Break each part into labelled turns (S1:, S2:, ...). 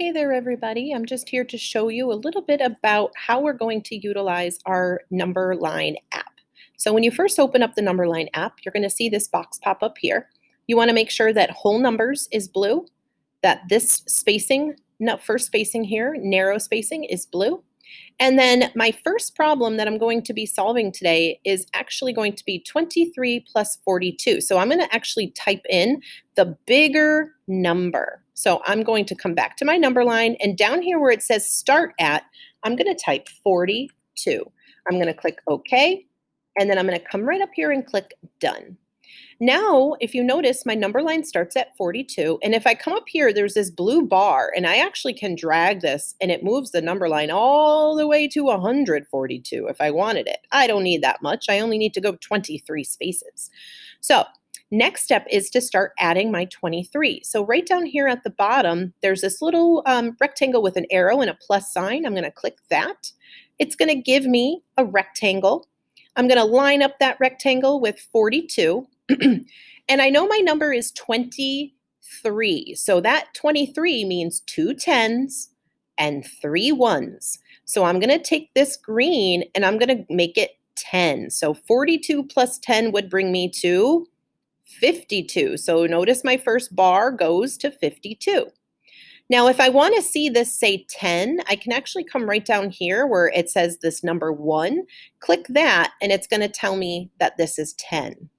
S1: Hey there, everybody. I'm just here to show you a little bit about how we're going to utilize our Numberline app. So when you first open up the Numberline app, you're going to see this box pop up here. You want to make sure that whole numbers is blue, that this spacing, first spacing here, narrow spacing is blue. And then my first problem that I'm going to be solving today is actually going to be 23 plus 42. So I'm going to actually type in the bigger number. So I'm going to come back to my number line, and down here where it says start at, I'm going to type 42. I'm going to click OK, and then I'm going to come right up here and click done. Now, if you notice, my number line starts at 42, and if I come up here, there's this blue bar, and I actually can drag this, and it moves the number line all the way to 142 if I wanted it. I don't need that much. I only need to go 23 spaces. So next step is to start adding my 23. So right down here at the bottom, there's this little rectangle with an arrow and a plus sign. I'm going to click that. It's going to give me a rectangle. I'm going to line up that rectangle with 42. And I know my number is 23. So that 23 means 2 10s and 3 1s. So I'm going to take this green and I'm going to make it 10. So 42 plus 10 would bring me to 52. So notice my first bar goes to 52. Now, if I want to see this say 10, I can actually come right down here where it says this number 1, click that, and it's going to tell me that this is 10.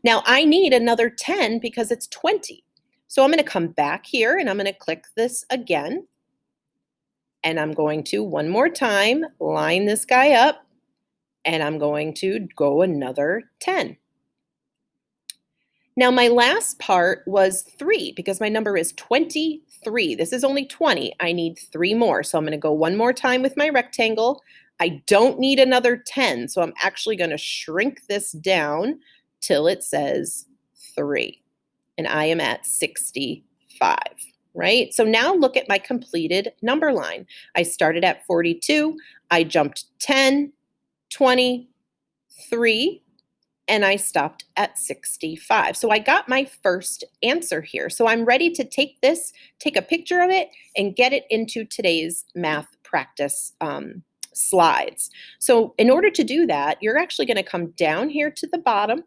S1: Now, I need another 10 because it's 20. So I'm going to come back here and I'm going to click this again. And I'm going to, one more time, line this guy up, and I'm going to go another 10. Now, my last part was 3 because my number is 23. This is only 20. I need 3 more. So I'm going to go one more time with my rectangle. I don't need another 10. So I'm actually going to shrink this down till it says 3. And I am at 65, right? So now look at my completed number line. I started at 42. I jumped 10, 20, 3, and I stopped at 65. So I got my first answer here. So I'm ready to take this, take a picture of it, and get it into today's math practice slides. So in order to do that, you're actually going to come down here to the bottom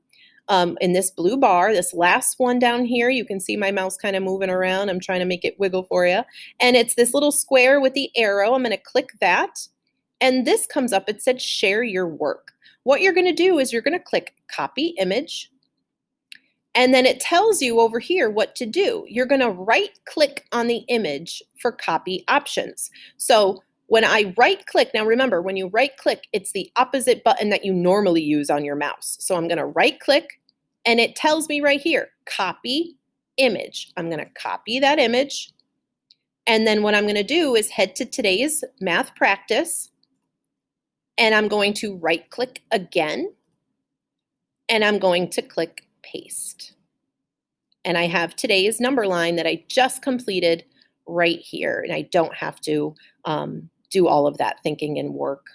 S1: in this blue bar, this last one down here. You can see my mouse kind of moving around. I'm trying to make it wiggle for you. And it's this little square with the arrow. I'm going to click that. And this comes up. It said share your work. What you're going to do is you're going to click copy image. And then it tells you over here what to do. You're going to right click on the image for copy options. So when I right click, now remember, when you right click, it's the opposite button that you normally use on your mouse. So I'm going to right click, and it tells me right here, copy image. I'm going to copy that image. And then what I'm going to do is head to today's math practice, and I'm going to right click again, and I'm going to click paste. And I have today's number line that I just completed right here, and I don't have to do all of that thinking and work,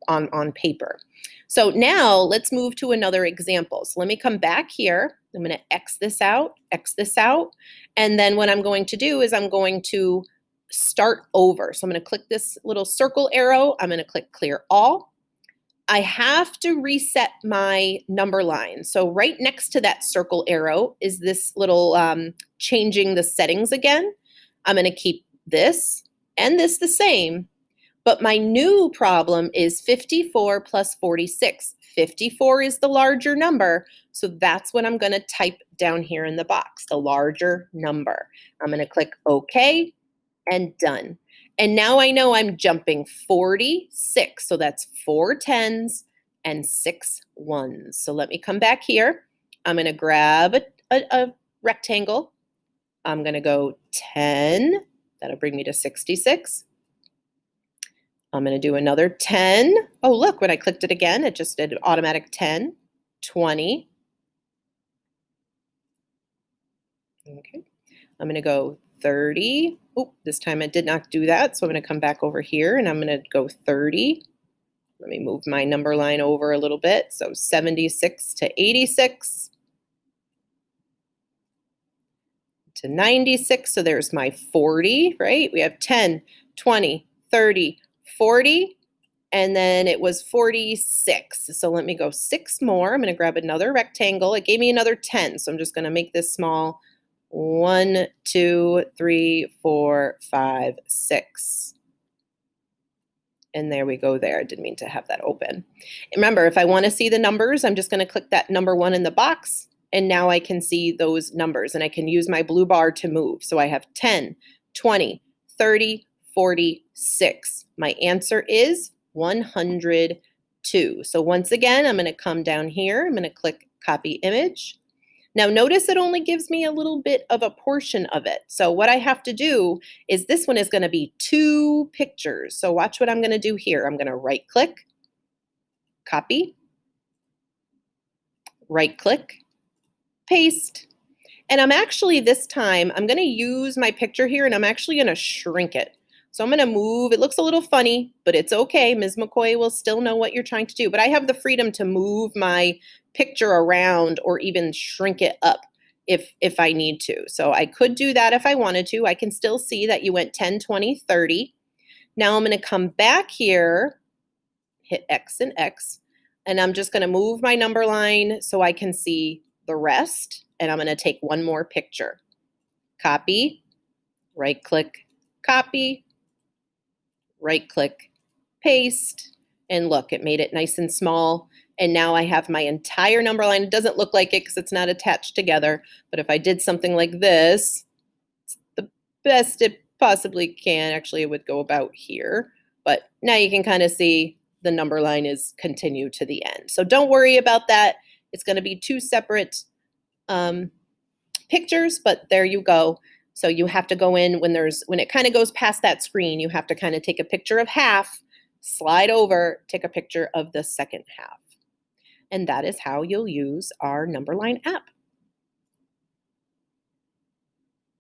S1: on paper. So now let's move to another example. So let me come back here. I'm going to X this out, and then what I'm going to do is I'm going to start over. So I'm going to click this little circle arrow. I'm going to click clear all. I have to reset my number line. So right next to that circle arrow is this little changing the settings again. I'm going to keep this and this the same, but my new problem is 54 plus 46. 54 is the larger number, so that's what I'm going to type down here in the box, the larger number. I'm going to click OK and done. And now I know I'm jumping 46, so that's 4 10s and 6 1s. So let me come back here. I'm going to grab a rectangle. I'm going to go 10. That'll bring me to 66. I'm going to do another 10. Oh, look, when I clicked it again, it just did automatic 10, 20. Okay. I'm going to go 30. Oh, this time I did not do that, so I'm going to come back over here, and I'm going to go 30. Let me move my number line over a little bit. So 76 to 86. to 96. So there's my 40, right? We have 10, 20, 30, 40. And then it was 46. So let me go 6 more. I'm going to grab another rectangle. It gave me another 10. So I'm just going to make this small. 1, 2, 3, 4, 5, 6. And there we go there. I didn't mean to have that open. And remember, if I want to see the numbers, I'm just going to click that number 1 in the box. And now I can see those numbers. And I can use my blue bar to move. So I have 10, 20, 30, 46. My answer is 102. So once again, I'm going to come down here. I'm going to click copy image. Now notice it only gives me a little bit of a portion of it. So what I have to do is this one is going to be 2 pictures. So watch what I'm going to do here. I'm going to right click, copy, right click, paste. And I'm actually this time, I'm going to use my picture here and I'm actually going to shrink it. So I'm going to move. It looks a little funny, but it's okay. Ms. McCoy will still know what you're trying to do. But I have the freedom to move my picture around or even shrink it up if I need to. So I could do that if I wanted to. I can still see that you went 10, 20, 30. Now I'm going to come back here, hit X and X, and I'm just going to move my number line so I can see the rest. And I'm going to take one more picture. Copy, right click, copy, right click, paste, and look, it made it nice and small. And now I have my entire number line. It doesn't look like it because it's not attached together. But if I did something like this, it's the best it possibly can. Actually, it would go about here. But now you can kind of see the number line is continued to the end. So don't worry about that. It's going to be 2 separate pictures, but there you go. So you have to go in when it kind of goes past that screen, you have to kind of take a picture of half, slide over, take a picture of the second half. And that is how you'll use our Numberline app.